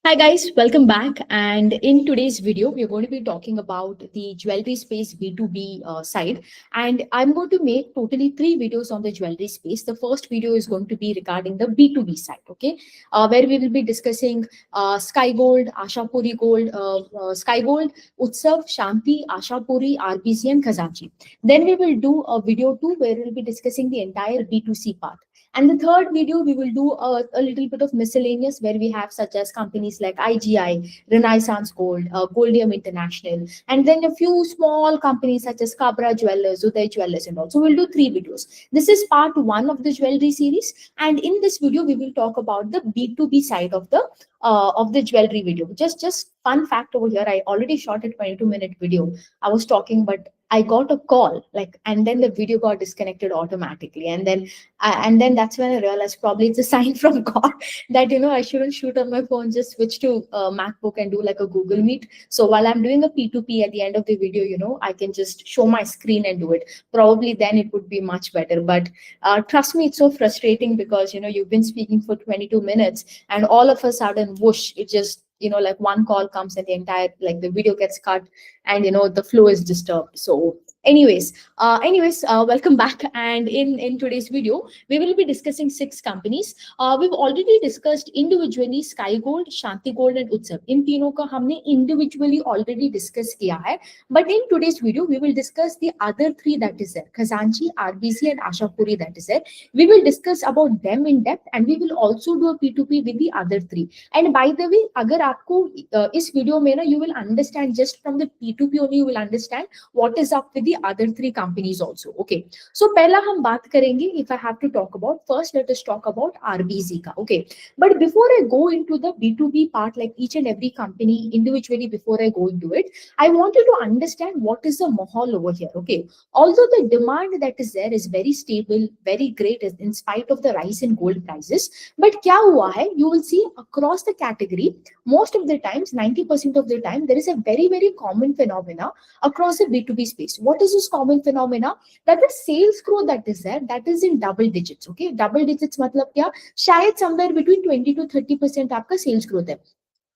Hi guys, welcome back. And in today's video, we're going to be talking about the jewelry space B2B side. And I'm going to make totally three videos on the jewelry space. The first video is going to be regarding the B2B side, okay, where we will be discussing Sky Gold, Ashapuri Gold, Sky Gold, Utsav, Shanti, Ashapuri, RBC, and Khazanchi. Then we will do a video two where we'll be discussing the entire B2C part. And the third video, we will do a little bit of miscellaneous where we have such as companies like IGI, Renaissance Gold, Goldium International, and then a few small companies such as Cabra Jewelers, Uday Jewelers, and also we'll do three videos. This is part one of the jewelry series, and in this video, we will talk about the B2B side of the jewelry video. Just fun fact over here, I already shot a 22-minute video. I was talking, but I got a call, and then the video got disconnected automatically, and then that's when I realized probably it's a sign from God that I shouldn't shoot on my phone. Just switch to MacBook and do like a Google Meet. So while I'm doing a P2P at the end of the video, I can just show my screen and do it. Probably then it would be much better. But trust me, it's so frustrating because you've been speaking for 22 minutes, and all of a sudden, whoosh! It just like one call comes and the entire the video gets cut, and the flow is disturbed. So welcome back. And in today's video, we will be discussing six companies. We've already discussed individually Sky Gold, Shanti Gold, and Utsav. In तीनों का हमने individually already discuss किया है. But in today's video, we will discuss the other three that is there: Khazanchi, RBC, and Ashapuri that is there. We will discuss about them in depth, and we will also do a P2P with the other three. And by the way, अगर आपको इस video में ना, you will understand just from the P2P only, you will understand what is up with the other three companies also. Okay, so पहला हम बात करेंगे. If I have to talk about, first let us talk about RBC का. Okay, but before I go into the B2B part, like each and every company individually, before I go into it, I want you to understand what is the mahal over here. Okay, although the demand that is there is very stable, very great in spite of the rise in gold prices, but क्या हुआ है, you will see across the category, most of the times, 90% of the time, there is a very, very common phenomena across the B2B space. What is this common phenomena? That the sales growth that is there, that is in double digits. Okay, double digits मतलब क्या? शायद somewhere between 20 to 30% आपका sales growth है.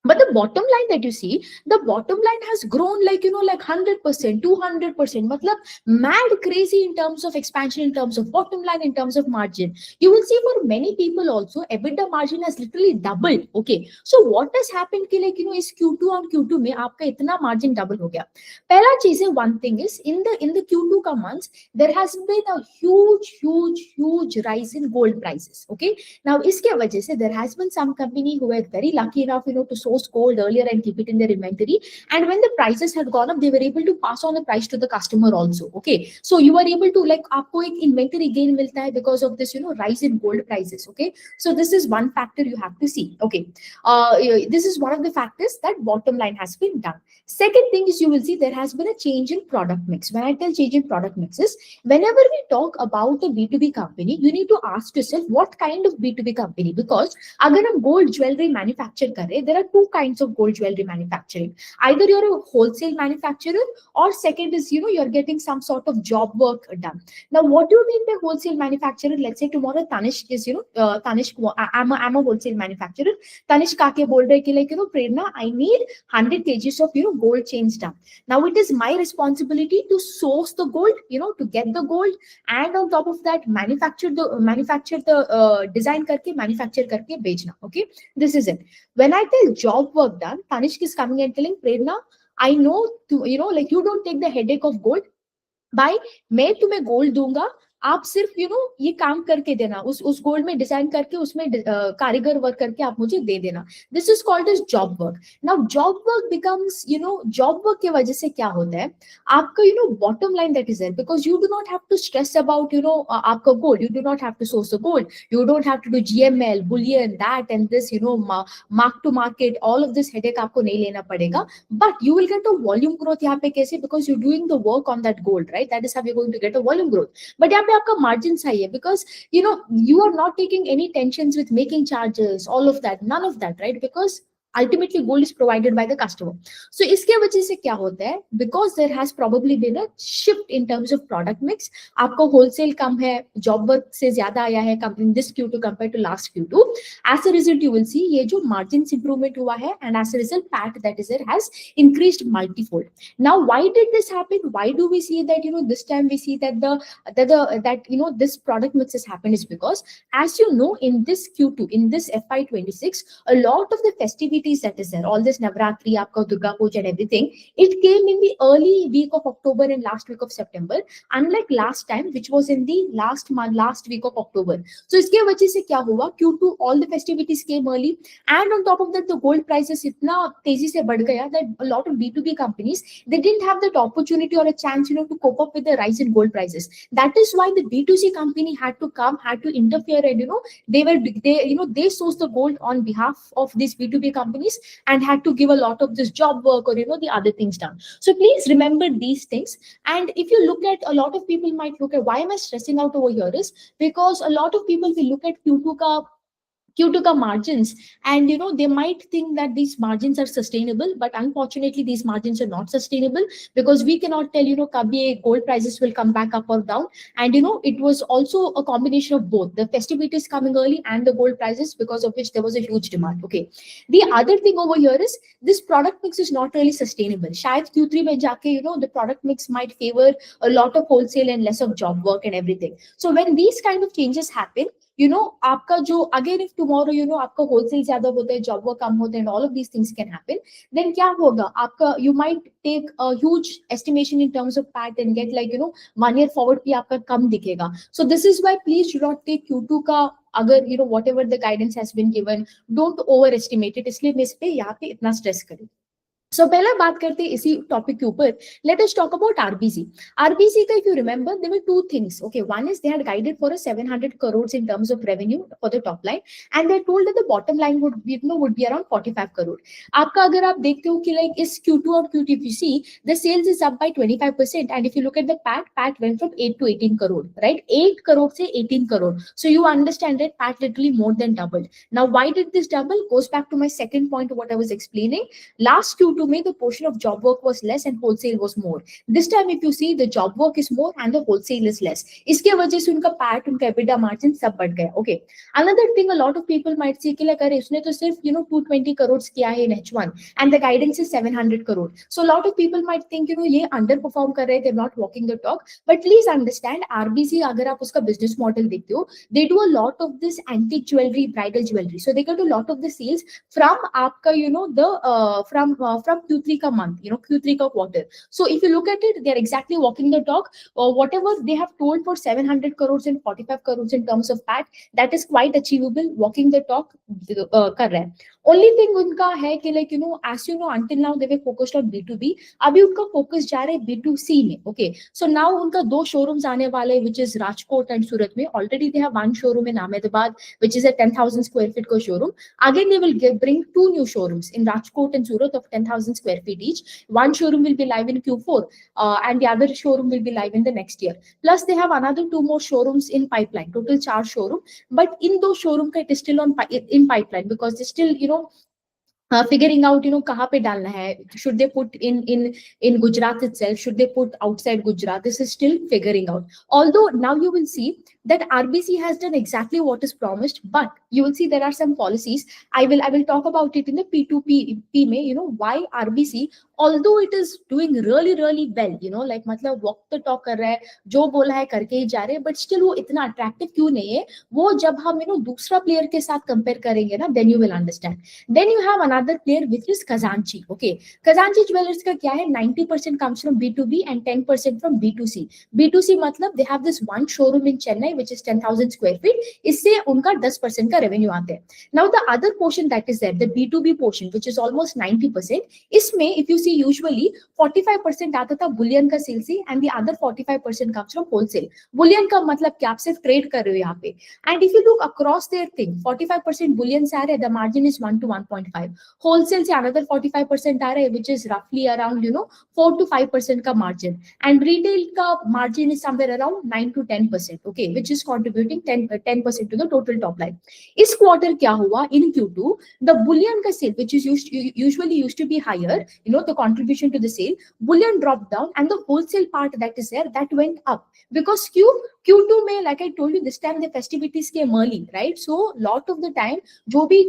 But the bottom line that you see, the bottom line has grown like 100%, 200%. Matlab mad crazy in terms of expansion, in terms of bottom line, in terms of margin. You will see for many people also, EBITDA margin has literally doubled. Okay, so what has happened कि is Q2 on Q2 में आपका इतना margin double हो गया. पहला चीज है, one thing is in the Q2 का months, there has been a huge rise in gold prices. Okay, now इसके वजह से there has been some company who were very lucky enough to source gold earlier and keep it in their inventory, and when the prices had gone up, they were able to pass on the price to the customer also. Okay, so you are able to आपको एक inventory gain मिलता है because of this rise in gold prices. Okay, so this is one factor you have to see. Okay, this is one of the factors that bottom line has been done. Second thing is, you will see there has been a change in product mix. When I tell change in product mixes, whenever we talk about a B2B company, you need to ask yourself what kind of B2B company, because अगर हम gold jewelry manufacture करें, there are two kinds of gold jewelry manufacturing. Either you're a wholesale manufacturer, or second is you're getting some sort of job work done. Now what do you mean by wholesale manufacturer? Let's say tomorrow Tanishk is Tanishk, I'm a wholesale manufacturer. Tanishk आके बोल रहे कि Prerna, I need 100 kgs of gold chains done. Now it is my responsibility to source the gold, to get the gold, and on top of that manufacture the design करके manufacture करके बेचना. Okay, this is it. When I tell job work done, Tanishk is coming and telling Prerna, I know you don't take the headache of gold. By मैं तुम्हें gold दूंगा, आप सिर्फ ये काम करके देना, उस गोल्ड में डिजाइन करके उसमें कारीगर वर्क करके आप मुझे दे देना. This is called as job work. Now job work becomes job work की वजह से क्या होता है, आपका bottom line that is there, because you do not have to stress about आपका gold, you do not have to source the gold, you don't have to do GML, bullion, that and this mark to market, all of this headache आपको नहीं लेना पड़ेगा. But you will get a volume growth यहाँ पे कैसे, because you doing the work on that gold, right? That is how you going to get a volume growth. But यहाँ पे आपका मार्जिन सही है, because you are not taking any tensions with making charges, all of that, none of that, right? Because ultimately gold is provided by the customer. So इसके वजह से क्या होता है, because there has probably been a shift in terms of product mix, आपको wholesale कम है, job work से ज्यादा आया है in this Q2 compared to last Q2. As a result you will see ये जो margins improvement हुआ है, and as a result PAT that is there has increased multifold. Now why did this happen? Why do we see that this time we see that this product mix has happened is because, as you know, in this Q2, in this FY26, a lot of the festivities that is there, all this Navratri, Aapka Durga Puja and everything, it came in the early week of October and last week of September, unlike last time, which was in the last week of October. So iske wajah se kya hua, Q2, all the festivities came early, and on top of that, the gold prices itna tezi se बढ़ gaya that a lot of B2B companies, they didn't have that opportunity or a chance, to cope up with the rise in gold prices. That is why the B2C company had to interfere, and they sourced the gold on behalf of these B2B companies and had to give a lot of this job work or the other things done. So please remember these things. And if you look at, a lot of people might look at, why am I stressing out over here is because a lot of people will look at Q2 ka margins, and they might think that these margins are sustainable, but unfortunately these margins are not sustainable, because we cannot tell kabhi gold prices will come back up or down. And it was also a combination of both, the festivities coming early and the gold prices, because of which there was a huge demand. Okay, the other thing over here is this product mix is not really sustainable. Shayad Q3 mein jaake the product mix might favor a lot of wholesale and less of job work and everything. So when these kind of changes happen, आपका जो, again if tomorrow आपका wholesale ज्यादा होता है, job work कम होता है, and all of these things can happen, then क्या होगा आपका, you might take a huge estimation in terms of PAT and get 1 year forward भी आपका कम दिखेगा. So this is why please do not take Q2 का, अगर whatever the guidance has been given, don't overestimate it. इसलिए मैं इस पे यहाँ पे इतना stress करूँ. So पहला बात करते हैं इसी टॉपिक के ऊपर. Let us talk about RBC. RBC का, if you remember, there were two things. Okay, one is they had guided for a 700 crores in terms of revenue for the top line, and they told that the bottom line would be around 45 crore. आपका अगर आप देखते हो कि like इस Q2 और Q2, if you see, the sales is up by 25%, and if you look at the PAT went from 8 to 18 crore, right? 8 crore से 18 crore. So you understand that PAT literally more than doubled. Now why did this double? Goes back to my second point of what I was explaining. Last Q2 में the portion of job work was less and wholesale was more. This time if you see, the job work is more and the wholesale is less. इसके वजह से उनका PAT, उनका EBITDA margin सब बढ़ गया. Okay. Another thing, a lot of people might say कि like अरे उसने तो सिर्फ 220 crores किया है in H1 and the guidance is 700 crore. So a lot of people might think ये underperform कर रहे हैं, they're not walking the talk. But please understand, RBC अगर आप उसका business model देखते हो, they do a lot of this antique jewelry, bridal jewelry. So they get a lot of the sales from आपका from Q3 ka month, Q3 ka quarter. So if you look at it, they're exactly walking the talk. Whatever they have told for 700 crores and 45 crores in terms of PAT, that is quite achievable. Walking the talk कर रहे हैं. Only thing उनका है कि like as you know, until now they were focused on B2B. अभी उनका focus जा रहा है B2C में. Okay, so now उनका 2 showrooms आने वाले, which is Rajkot and Surat में. Already they have 1 showroom in Ahmedabad, which is a 10,000 square feet का showroom. Again they will bring 2 new showrooms in Rajkot and Surat of 10,000 square feet each. 1 showroom will be live in Q4 and the other showroom will be live in the next year. Plus they have another 2 more showrooms in pipeline, total 4 showroom. But in those showroom it is still in pipeline, because they still figuring out kahan pe dalna hai. Should they put in Gujarat itself, should they put outside Gujarat? This is still figuring out. Although now you will see that RBC has done exactly what is promised, but you will see there are some policies. I will talk about it in the P2P mein, why RBC, although it is doing really well, like मतलब walk the talk कर रहा है, जो बोला है करके ही जा रहे हैं, but still वो इतना attractive क्यों नहीं है? वो जब हम दूसरा player के साथ compare करेंगे ना, then you will understand. Then you have another player which is Khazanchi. Okay, Khazanchi Jewelers का क्या है? 90% comes from B2B and 10% from B2C. B2C मतलब they have this one showroom in Chennai which is 10,000 square feet. इससे उनका 10% का revenue आते हैं. Now the other portion that is there, the B2B portion, which is almost 90%, इसमें if you see usually 45% आता था bullion का sales से, and the other 45% comes from wholesale. Bullion का मतलब क्या, आप सिर्फ trade कर रहे हो यहाँ पे. And if you look across their thing, 45% bullion से आ रहे, the margin is 1 to 1.5. Wholesale से another 45% आ रहे, which is roughly around 4 to 5% का margin. And retail का margin is somewhere around 9 to 10%. Okay, which is contributing 10% to the total top line. इस quarter क्या हुआ? In Q2, the bullion का sale, which is usually used to be higher, the contribution to the sale, bullion dropped down, and the wholesale part that is there, that went up. Because Q2 में, like I told you, this time the festivities came early, right? So lot of the time, जो भी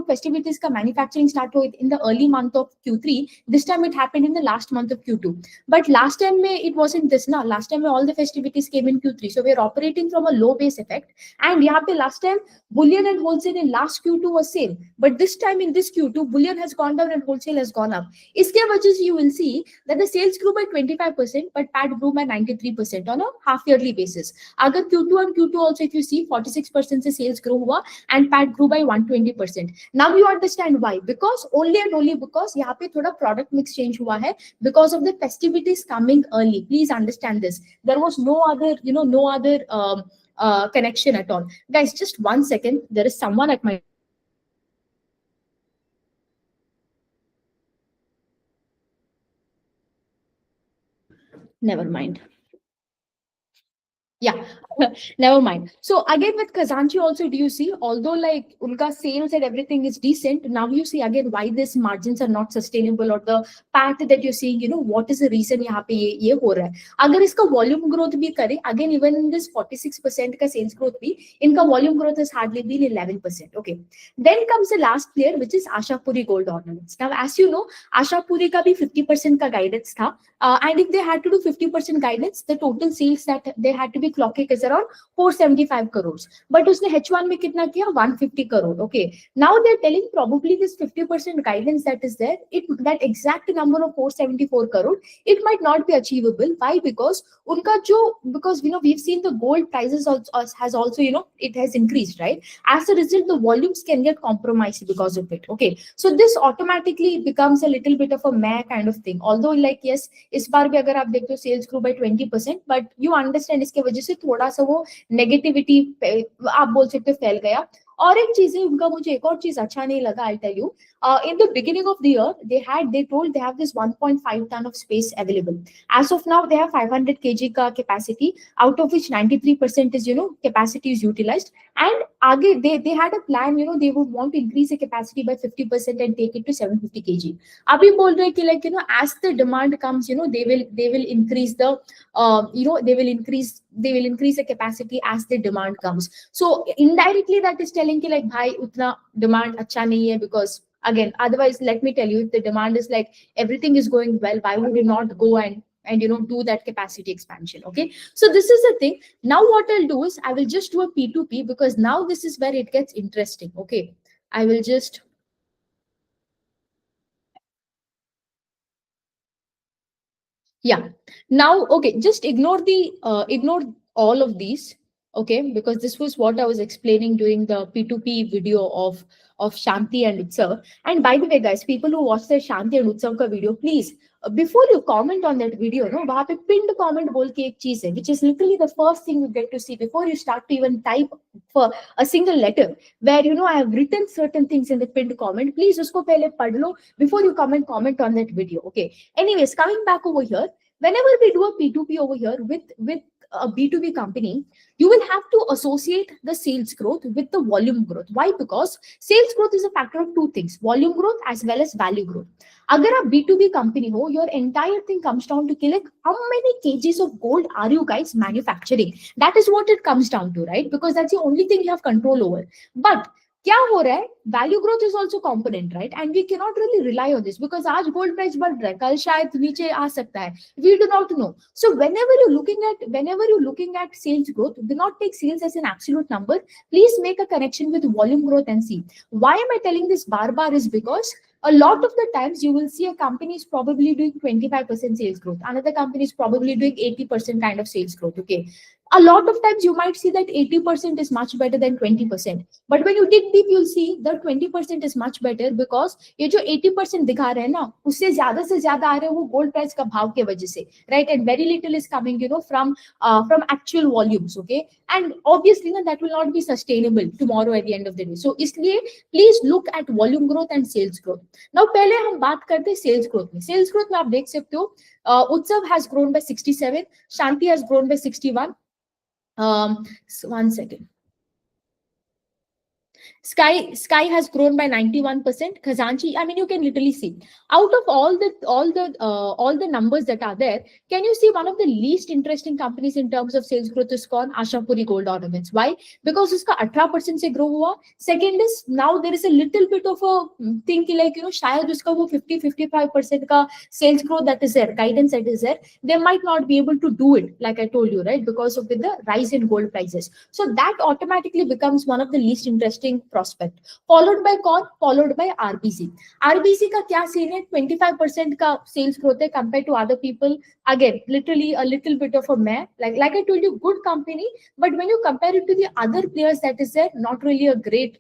festivities का manufacturing start हुई in the early month of Q3, this time it happened in the last month of Q2. But last time में it wasn't this now. Last time all the festivities came in Q3, so we're operating from a low base effect. And यहाँ पे last time bullion and wholesale in last Q2 was same, but this time in this Q2 bullion has gone down and wholesale has gone up. इसके वजह से you will see that the sales grew by 25%, but PAT grew by 93% on a half yearly basis. अगर Q2 and Q2 also if you see 46% से sales grow हुआ and PAT grew by 120%. Now you understand why? Because only and only because यहाँ पे थोड़ा product mix change हुआ है because of the festivities coming early. Please understand this. There was no other connection at all. Guys, just 1 second. There is someone at my... Never mind. Yeah, never mind. So again with Kazanchi also, do you see, although like unka sales and everything is decent, now you see again why these margins are not sustainable, or the path that you're seeing, what is the reason यहाँ पे ये हो रहा है. अगर इसका volume growth भी करे, again even in this 46% का sales growth भी, इनका volume growth has hardly been 11%. Okay. Then comes the last player, which is Ashapuri Gold Ornaments. Now as you know, Ashapuri का भी 50% का guidance था. And if they had to do 50% guidance, the total sales that they had to be clocking is around 475 crores. But उसने H1 में कितना किया? 150 crore. Okay. Now they're telling probably this 50% guidance that is there, that exact number of 474 crore, it might not be achievable. Why? Because we've seen the gold prices has also, it has increased, right? As a result, the volumes can get compromised because of it. Okay. So this automatically becomes a little bit of a meh kind of thing. Although like, yes, इस बार भी अगर आप देखते हो sales grew by 20%, but you understand इसके वजह से थोड़ा सा वो negativity आप बोल सकते हो फैल गया. और एक चीज है उनका, मुझे एक और चीज अच्छा नहीं लगा. I'll tell you. In the beginning of the year, they told they have this 1.5 ton of space available. As of now, they have 500 kg का capacity, out of which 93% is capacity is utilized. And आगे they had a plan, they would want to increase the capacity by 50% and take it to 750 kg. अभी बोल रहे कि like as the demand comes, they will increase the they will increase the capacity as the demand comes. So indirectly that is telling कि like भाई उतना demand अच्छा नहीं है, because again, otherwise, let me tell you, if the demand is like everything is going well, why would you not go and do that capacity expansion? Okay, so this is the thing. Now what I'll do is I will just do a P2P, because now this is where it gets interesting. Okay, I will just... Yeah. Now, okay, just ignore all of these. Okay, because this was what I was explaining during the P2P video of Shanti and Utsav. And by the way, guys, people who watch the Shanti and Utsav ka video, please, before you comment on that video, no, वहाँ पे pinned comment बोल के एक चीज है, which is literally the first thing you get to see before you start to even type for a single letter, where I have written certain things in the pinned comment. Please उसको पहले पढ़ लो before you comment on that video. Okay. Anyways, coming back over here, whenever we do a P2P over here with a B2B company, you will have to associate the sales growth with the volume growth. Why? Because sales growth is a factor of two things: volume growth as well as value growth. अगर आप B2B company हो, your entire thing comes down to like how many kgs of gold are you guys manufacturing? That is what it comes down to, right? Because that's the only thing you have control over. But क्या हो रहा है? Value growth is also component, right? And we cannot really rely on this, because आज gold price बढ़ रहा है, कल शायद नीचे आ सकता है. We do not know. So whenever you're looking at sales growth, do not take sales as an absolute number. Please make a connection with volume growth and see. Why am I telling this bar is because a lot of the times you will see a company is probably doing 25% sales growth. Another company is probably doing 80% kind of sales growth. Okay. A lot of times you might see that 80% is much better than 20%. But when you dig deep, you'll see that 20% is much better, because ये जो 80% दिखा रहे हैं ना, उससे ज्यादा से ज्यादा आ रहे हैं वो गोल्ड प्राइस का भाव के वजह से, right? And very little is coming, from actual volumes, okay? And obviously, that will not be sustainable tomorrow at the end of the day. So इसलिए please look at volume growth and sales growth. Now पहले हम बात करते हैं sales growth में. Sales growth में आप देख सकते हो, Utsav has grown by 67, Shanti has grown by 61. One second. Sky has grown by 91%. Khazanchi, I mean, you can literally see out of all the numbers that are there. Can you see one of the least interesting companies in terms of sales growth is called Ashapuri Gold Ornaments? Why? Because uska 18% se grow hua. Second is now there is a little bit of a thing ki like shayad uska wo 50-55% ka sales growth that is there, guidance that is there. They might not be able to do it like I told you, right? Because of with the rise in gold prices. So that automatically becomes one of the least interesting prospect, followed by कौन, followed by RBC. RBC का क्या scene है? 25% का sales growth है compared to other people. Again, literally a little bit of a meh. Like I told you, good company, but when you compare it to the other players that is there, not really a great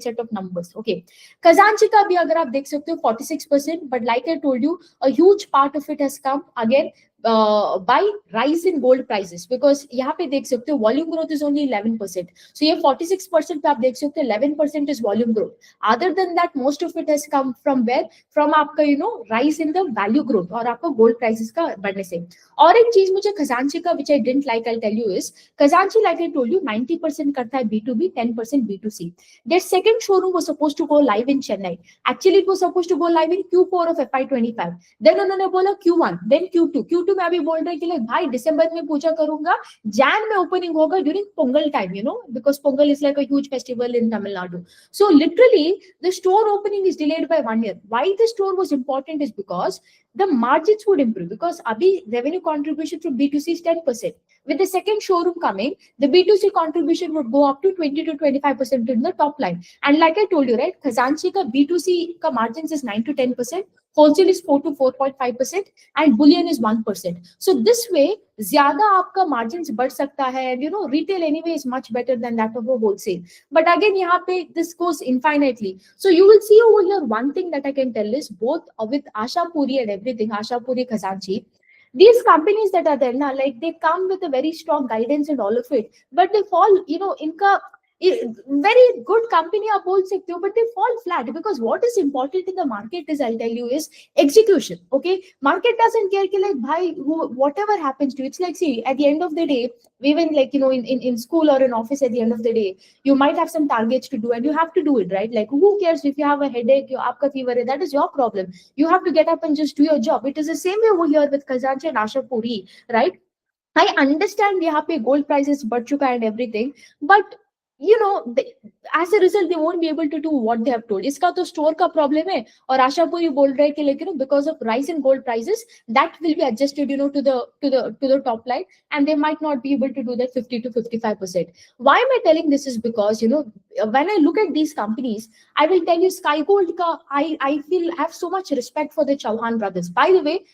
set of numbers. Okay, Khazanchi का भी अगर आप देख सकते हो 46%, but like I told you, a huge part of it has come again by rise in gold prices, because यहाँ पे देख सकते हो volume growth is only 11%. So ये 46% पे आप देख सकते हो 11% is volume growth. Other than that, most of it has come from where? From आपका rise in the value growth और आपका gold prices का बढ़ने से. और एक चीज मुझे खजांची का which I didn't like, I'll tell you is Khajanchi, like I told you, 90% करता है B2B, 10% B2C. Their second showroom was supposed to go live in Chennai. Actually, it was supposed to go live in Q4 of FY25. Then उन्होंने बोला Q1, then Q2 में अभी बोल रहे कि like भाई दिसंबर में पूजा करूंगा, Jan में opening होगा during Pongal time, because Pongal is like a huge festival in Tamil Nadu. So literally the store opening is delayed by 1 year. Why the store was important is because the margins would improve, because abhi revenue contribution from B2C is 10%. With the second showroom coming, the B2C contribution would go up to 20 to 25% in the top line. And like I told you, right, Khazanchi ka B2C ka margins is 9 to 10%, wholesale is 4 to 4.5%, and bullion is 1%. So this way, zyada aapka margins बढ़ सकता है, and retail anyway is much better than that of a wholesale. But again, यहाँ पे this goes infinitely. So you will see over here, one thing that I can tell is both with Ashapuri and everything, Ashapuri, Khazanchi, these companies that are there now, like they come with a very strong guidance and all of it, but they fall, इनका very good company आप बोल सकते हो, but they fall flat, because what is important in the market is, I'll tell you, is execution. Okay, market doesn't care कि like भाई whatever happens to you. It's like, see, at the end of the day, even like in school or in office, at the end of the day, you might have some targets to do and you have to do it, right? Like who cares if you have a headache, आपका fever है, that is your problem. You have to get up and just do your job. It is the same way over here with Khazanchi and Ashapuri, right? I understand यहाँ पे gold prices बढ़ चुका and everything, but as a result they won't be able to do what they have told. इसका तो store का problem है, और आशापुरी बोल रहे हैं कि like because of rise in gold prices that will be adjusted to the top line, and they might not be able to do that 50 to 55%. Why am I telling this is because when I look at these companies, I will tell you Sky Gold ka I feel have so much respect for the Chauhan brothers. By the way,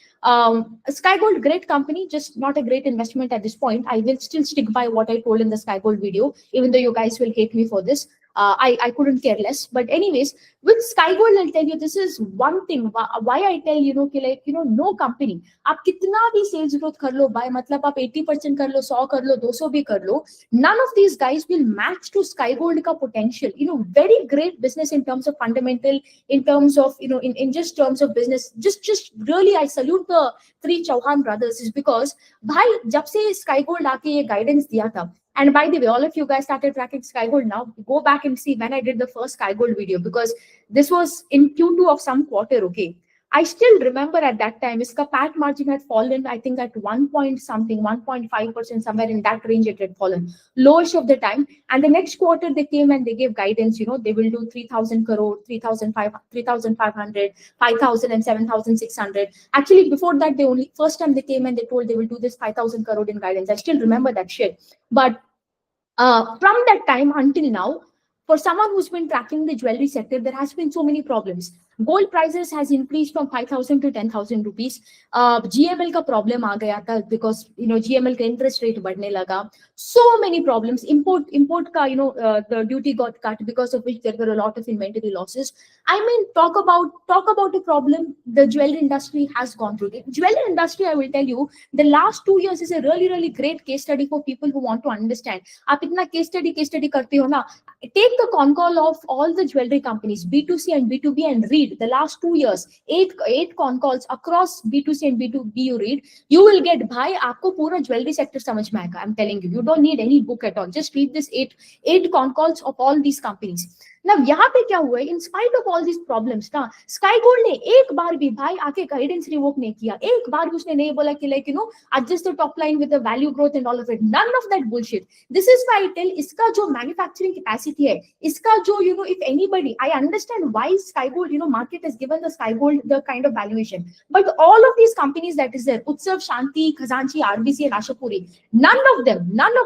Sky Gold, great company, just not a great investment at this point. I will still stick by what I told in the Sky Gold video, even though you guys will hate me for this. I couldn't care less. But anyways, with Sky Gold, I'll tell you, this is one thing why I tell no company, आप कितना भी sales growth कर लो, by मतलब आप 80% कर लो, 100 कर लो, 200 भी कर लो, none of these guys will match to Sky Gold का potential. Very great business in terms of fundamental, in terms of in just terms of business. Just really, I salute the three Chauhan brothers, is because भाई जब से Sky Gold आके ये guidance दिया था. And by the way, all of you guys started tracking Sky Gold now. Go back and see when I did the first Sky Gold video, because this was in Q2 of some quarter. Okay, I still remember at that time, its PAT margin had fallen, I think at 1.5%, somewhere in that range it had fallen, lowest of the time. And the next quarter they came and they gave guidance, they will do 3,000 crore, 3,500, 5,000 and 7,600. Actually, before that, first time they came and they told they will do this 5,000 crore in guidance. I still remember that shit. But from that time until now, for someone who's been tracking the jewelry sector, there has been so many problems. Gold prices has increased from 5,000 to 10,000 rupees. GML का problem आ गया था, because GML का interest rate बढ़ने लगा. So many problems. Import का the duty got cut, because of which there were a lot of inventory losses. I mean, talk about a problem the jewelry industry has gone through. The jewelry industry, I will tell you, the last 2 years is a really great case study for people who want to understand. आप इतना case study करते हो ना, take the con call of all the jewelry companies, B2C and B2B, and read the last 2 years, eight con calls across B2C and B2B. You read, you will get, bhai, aapko pura jewelry sector samajh mein aayega. I'm telling you, you don't need any book at all. Just read this eight con calls of all these companies. Now यहाँ पे क्या हुआ है, in spite of all these problems ना, sky gold ने एक बार भी भाई आके गाइडेंस रिवोक नहीं किया, एक बार भी उसने नहीं बोला कि like adjust the top line with the value growth and all of it. None of that bullshit. This is why I tell, इसका जो manufacturing capacity है, इसका जो if anybody, I understand why Sky Gold market has given the Sky Gold the kind of valuation, but all of these companies that is there, Utsav, Shanti, Khazanchi, RBC and Ashapuri, none of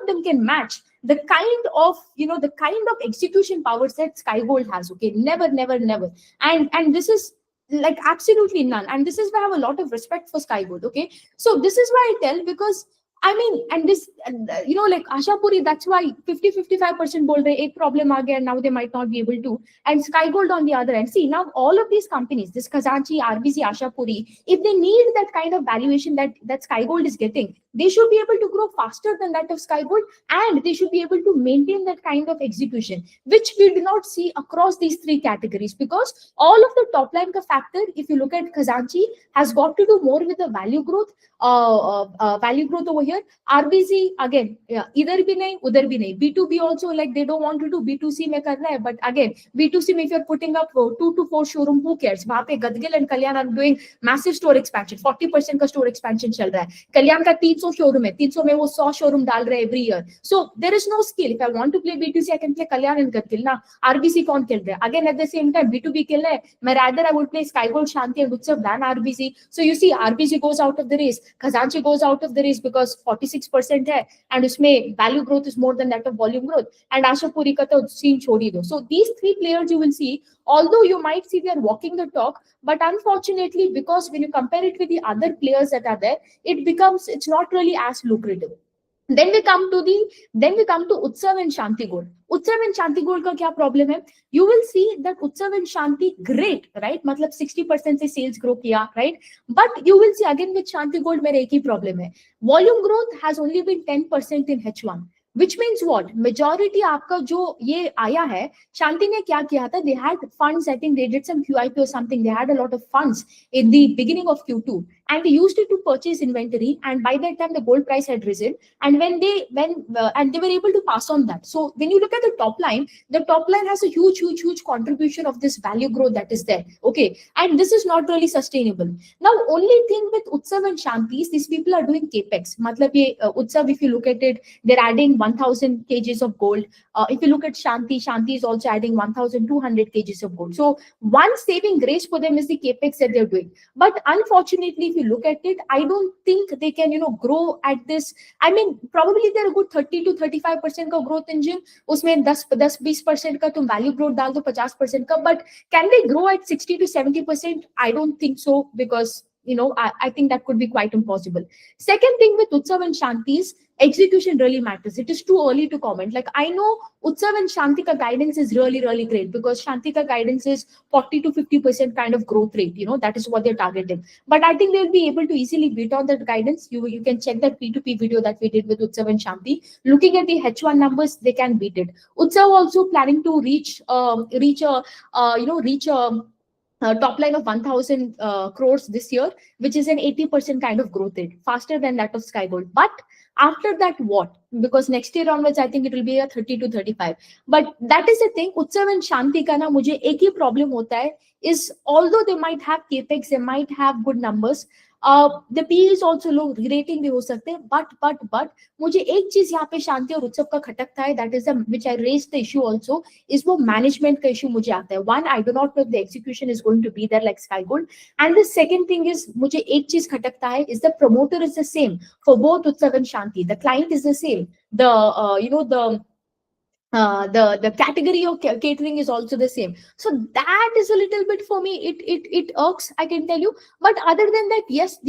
them can match the kind of the kind of execution powers that Sky Gold has. Okay, never, and this is like absolutely none, and this is why I have a lot of respect for Sky Gold. Okay, so this is why I tell, because I mean, and this like Ashapuri, that's why 50-55% bold rahe, ek problem aa gaya, now they might not be able to. And Sky Gold on the other end, see, now all of these companies, this Khazanchi, RBC, Ashapuri, if they need that kind of valuation that Sky Gold is getting, they should be able to grow faster than that of Sky Gold, and they should be able to maintain that kind of execution, which we do not see across these three categories, because all of the top line ka factor, if you look at Khazanchi, has got to do more with the value growth over here. RBC, again, either bhi nahi, udhar bhi nahi. B2B also, like, they don't want to do B2C mein karna hai, but again, B2C mein if you're putting up 2 to 4 showroom, who cares? Wahan pe Gadgil and Kalyan are doing massive store expansion, 40% ka store expansion chal raha hai. Kalyan ka 300 showroom hai, 300 mein wo 100 showroom dal rahe every year. So there is no skill. If I want to play B2C, I can play Kalyan and Gadgil na. RBC kaun khel raha hai? Again, at the same time, B2B khel raha hai. Rather I would play Sky Gold, Shanti and Utsav than RBC. So you see, RBC goes out of the race, Khazanchi goes out of the race because 46% hai, and usme value growth is more than that of volume growth. And Ashapuri ka to scene chhodi do. So these three players you will see, although you might see they are walking the talk, but unfortunately, because when you compare it with the other players that are there, it's not really as lucrative. Then we come to Utsav and Shanti Gold. Utsav and Shanti Gold ka kya problem hai? You will see that Utsav and Shanti, great, right? Matlab 60% se sales grow kiya, right? But you will see again with Shanti Gold mere ek hi problem hai. Volume growth has only been 10% in H1. Which means what? Majority आपका जो ये आया है, शांति ने क्या किया था? They had funds. I think they did some QIP or something. They had a lot of funds in the beginning of Q2, and they used it to purchase inventory. And by that time, the gold price had risen, and and they were able to pass on that. So when you look at the top line has a huge contribution of this value growth that is there. Okay, and this is not really sustainable. Now, only thing with Utsav and Shanti is these people are doing capex. Matlab ye Utsav, if you look at it, they're adding 1,000 kgs of gold. If you look at Shanti is also adding 1,200 kgs of gold. So one saving grace for them is the capex that they're doing. But unfortunately, if you look at it, I don't think they can, grow at this. I mean, probably they're a good 30 to 35% ka growth engine. Usme 10-20% ka tum value growth dal do 50% ka. But can they grow at 60 to 70%? I don't think so, because I think that could be quite impossible. Second thing with Utsav and Shanti's execution really matters. It is too early to comment. Like, I know Utsav and Shanti ka guidance is really great, because Shanti ka guidance is 40 to 50% kind of growth rate. That is what they're targeting. But I think they'll be able to easily beat on that guidance. You can check that P2P video that we did with Utsav and Shanti. Looking at the H1 numbers, they can beat it. Utsav also planning to reach top line of 1,000 crores this year, which is an 80% kind of growth rate, faster than that of Sky Gold. But after that, what? Because next year onwards, I think it will be a 30 to 35. But that is the thing. Utsav and Shanti ka na mujhe ek hi problem hota hai, is although they might have capex, they might have good numbers, the PE is also low, rating भी हो सकते हैं, but मुझे एक चीज यहाँ पे शांति और उत्सव का खटकता है, that is which I raised the issue also, is वो management का issue मुझे आता है. One, I do not know if the execution is going to be there like Sky Gold, and the second thing is मुझे एक चीज खटकता है, is the promoter is the same for both Utsav and Shanti. The client is the same. The category of catering is also the same. So that is a little bit for me, it irks, I can tell you. But other than that, yes,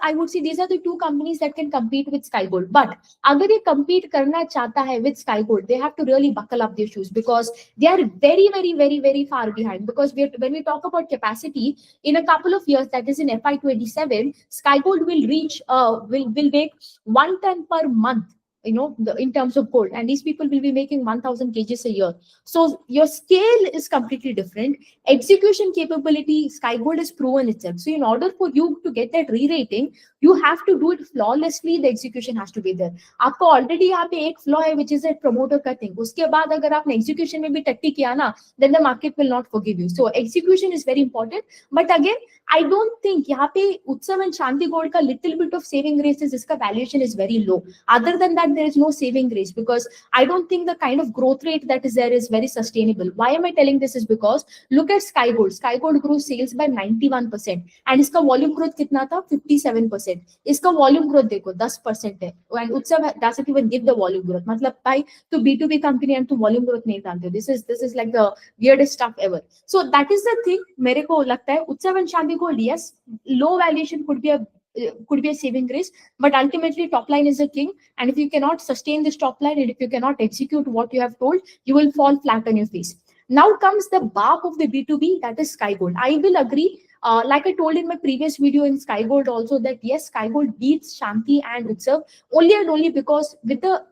I would say these are the two companies that can compete with Sky Gold. But agar ye compete karna chahta hai with Sky Gold, they have to really buckle up their shoes, because they are very far behind. Because when we talk about capacity, in a couple of years, that is in FY27, Sky Gold will reach will make 1 ton per month. in terms of gold, and these people will be making 1000 kgs a year. So your scale is completely different. Execution capability, Sky Gold has proven itself. So in order for you to get that re-rating, you have to do it flawlessly. The execution has to be there. आपको already यहाँ पे एक flaw है which is a promoter का thing. उसके बाद अगर आपने execution में भी टट्टी किया ना, then the market will not forgive you. So execution is very important. But again, I don't think यहाँ पे उत्सव and Shanti Gold का little bit of saving grace is इसका valuation is very low. Other than that, there is no saving grace because I don't think the kind of growth rate that is there is very sustainable. Why am I telling this is because look at Sky Gold. Sky Gold grew sales by 91% and इसका volume growth कितना था 57%. इसका volume growth देखो 10% है and उत्सव doesn't even give the volume growth. मतलब भाई तो B2B company and तो volume growth नहीं डालते. This is like the weirdest stuff ever. So that is the thing. मेरे को लगता है उत्सव and Shanti Gold, yes, low valuation could be a saving grace, but ultimately top line is a king, and if you cannot sustain this top line and if you cannot execute what you have told, you will fall flat on your face. Now comes the bark of the B2B, that is Sky Gold. I will agree, like I told in my previous video in Sky Gold also, that yes, Sky Gold beats Shanti and Utsav only and only because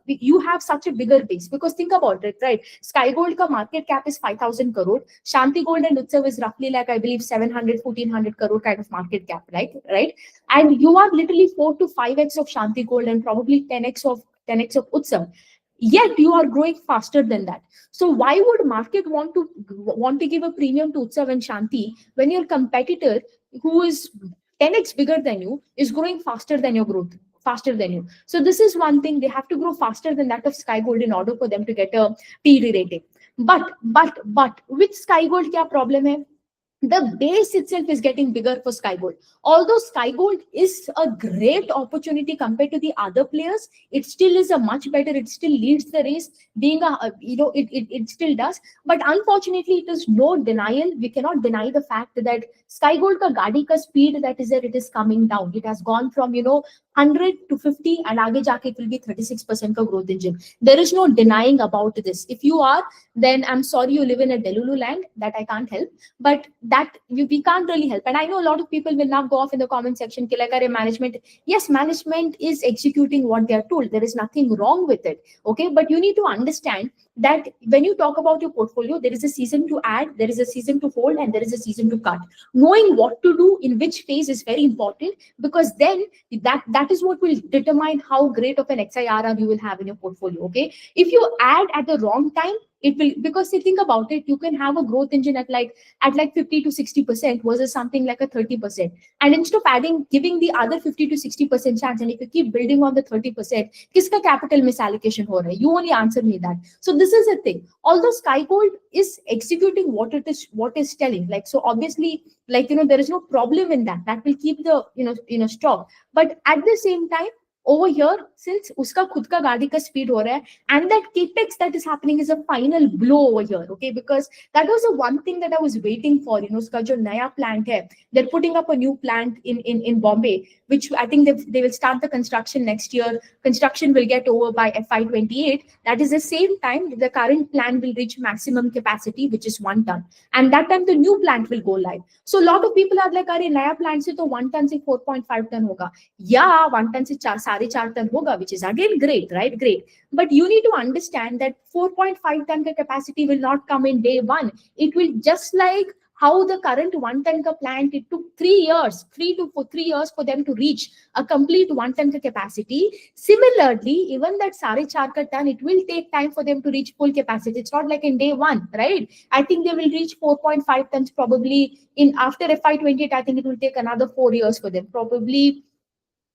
you have such a bigger base. Because think about it, right? Sky Gold ka market cap is 5,000 crore. Shanti Gold and Utsav is roughly like, I believe, 700, 1,400 crore kind of market cap, right? And you are literally 4 to 5x of Shanti Gold and probably 10x of Utsav. Yet you are growing faster than that. So why would market want to give a premium to Utsav and Shanti when your competitor, who is 10x bigger than you, is growing faster than your growth, faster than you? So this is one thing. They have to grow faster than that of Sky Gold in order for them to get a PE rating. But with Sky Gold, kya problem hai? The base itself is getting bigger for Sky Gold. Although Sky Gold is a great opportunity compared to the other players, it still is a much better, it still leads the race, being it still does. But unfortunately, it is no denial. We cannot deny the fact that Sky Gold ka gaadi ka speed that is there, it is coming down. It has gone from 100 to 50 and aage jaake it will be 36% ka growth engine. There is no denying about this. If you are, then I'm sorry, you live in a Delulu land, that I can't help. But that we can't really help. And I know a lot of people will now go off in the comment section, like, management. Yes, management is executing what they are told. There is nothing wrong with it. Okay, but you need to understand that when you talk about your portfolio, there is a season to add, there is a season to hold, and there is a season to cut. Knowing what to do in which phase is very important, because then that is what will determine how great of an XIRR you will have in your portfolio. Okay, if you add at the wrong time, it will, because you think about it, you can have a growth engine at like 50 to 60% versus something like a 30%. And instead of giving the other 50 to 60% chance, and if you keep building on the 30%, kiska capital misallocation ho raha hai? You only answer me that. So this is the thing. Although Sky Gold is executing what is telling, like, so obviously, like, there is no problem in that. That will keep the stock. But at the same time, over here, since uska khud ka gaadi ka speed ho raha hai, and that capex that is happening is a final blow over here, okay? Because that was the one thing that I was waiting for. Uska jo naya plant hai, they're putting up a new plant in Bombay, which I think they will start the construction next year. Construction will get over by FY28. That is the same time the current plant will reach maximum capacity, which is 1 ton, and that time the new plant will go live. So a lot of people are like, "Arey, naya plant se to 1 ton se 4.5 ton hoga." Yeah, 1 ton se 4.5 ton hoga, which is again great, right? Great. But you need to understand that 4.5 ton ka capacity will not come in day one. It will, just like how the current 1 ton ka plant, it took 3 years for them to reach a complete 1 ton ka capacity. Similarly, even that 4.5 ka ton, it will take time for them to reach full capacity. It's not like in day one, right? I think they will reach 4.5 tons probably in after FY28. I think it will take another 4 years for them. Probably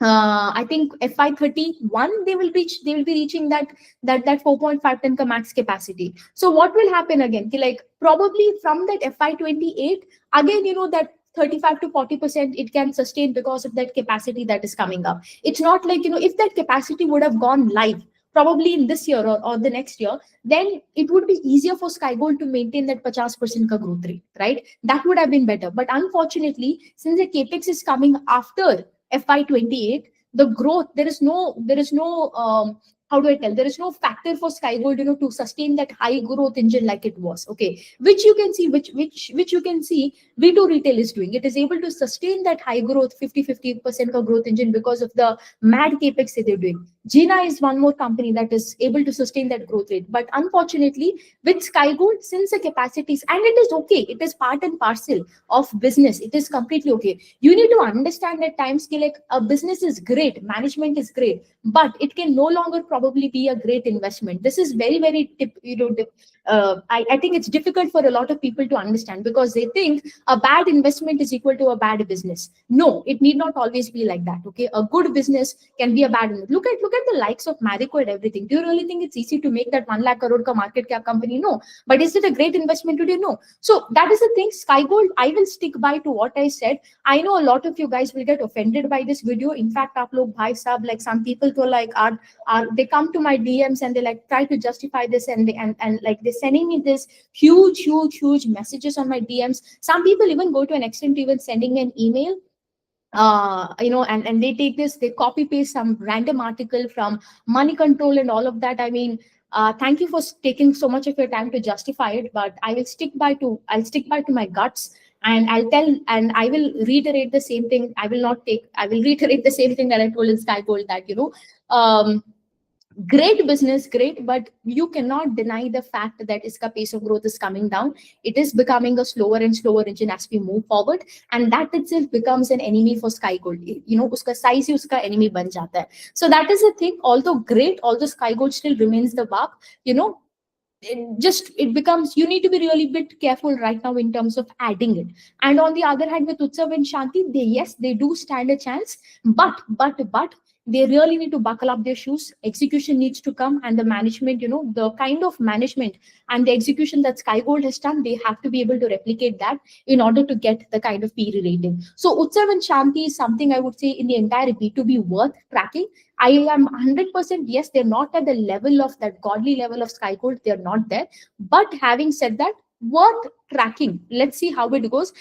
I think FY31 they will be reaching that 4.5 ton ka max capacity. So what will happen again? Like probably from that FY28 again, that 35 to 40% it can sustain because of that capacity that is coming up. It's not like, if that capacity would have gone live probably in this year or the next year, then it would be easier for Sky Gold to maintain that 50% ka growth rate, right? That would have been better. But unfortunately, since the capex is coming after FY28, the growth, there is no how do I tell? There is no factor for Sky Gold, to sustain that high growth engine like it was. Okay, which you can see, which you can see, V2 Retail is doing. It is able to sustain that high growth, 50% of growth engine because of the mad capex that they're doing. Gina is one more company that is able to sustain that growth rate. But unfortunately, with Sky Gold, since the capacities, and it is okay, it is part and parcel of business. It is completely okay. You need to understand at times, like a business is great, management is great, but it can no longer probably be a great investment. This is very, very I think it's difficult for a lot of people to understand, because they think a bad investment is equal to a bad business. No, it need not always be like that. Okay, a good business can be a bad investment. Look at the likes of Marico and everything. Do you really think it's easy to make that 1 lakh crore ka market cap company? No. But is it a great investment today? No. So that is the thing. Sky Gold, I will stick by to what I said. I know a lot of you guys will get offended by this video. In fact, aap log bhai sahab, like some people to like are they come to my DMs and they like try to justify this, and like they're sending me this huge messages on my DMs. Some people even go to an extent to even sending me an email, and they take this, they copy paste some random article from Money Control and all of that. I mean, thank you for taking so much of your time to justify it, but I'll stick by to my guts, and I'll tell, and I will reiterate the same thing. I will reiterate the same thing that I told in Sky Gold, that great business, great, but you cannot deny the fact that its pace of growth is coming down. It is becoming a slower and slower engine as we move forward, and that itself becomes an enemy for Sky Gold. Uska size hi uska enemy ban jata hai. So that is the thing. Although great, although Sky Gold still remains the BAP, it becomes, you need to be really bit careful right now in terms of adding it. And on the other hand, with Utsav and Shanti, they do stand a chance, but they really need to buckle up their shoes. Execution needs to come, and the management, the kind of management and the execution that Sky Gold has done, they have to be able to replicate that in order to get the kind of PE rating. So Utsav and Shanti is something I would say in the entire B2B worth tracking. I am 100%, yes, they're not at the level of that godly level of Sky Gold. They're not there. But having said that, worth tracking. Let's see how it goes.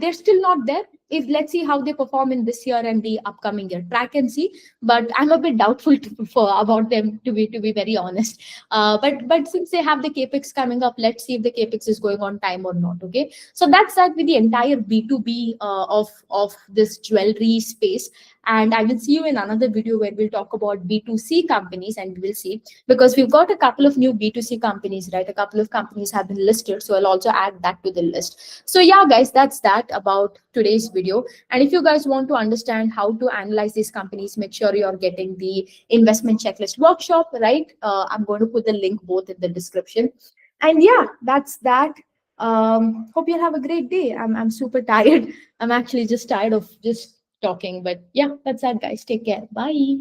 They're still not there. Let's see how they perform in this year and the upcoming year. Track and see. But I'm a bit doubtful about them, to be very honest. But since they have the capex coming up, let's see if the capex is going on time or not. Okay. So that's that with the entire B2B of this jewelry space. And I will see you in another video where we'll talk about B2C companies, and we'll see, because we've got a couple of new B2C companies, right? A couple of companies have been listed. So I'll also add that to the list. So yeah, guys, that's that about today's video. And if you guys want to understand how to analyze these companies, make sure you're getting the investment checklist workshop, right? I'm going to put the link both in the description. And yeah, that's that. Hope you'll have a great day. I'm super tired. I'm actually just tired of just talking, but yeah, that's that, guys. Take care. Bye.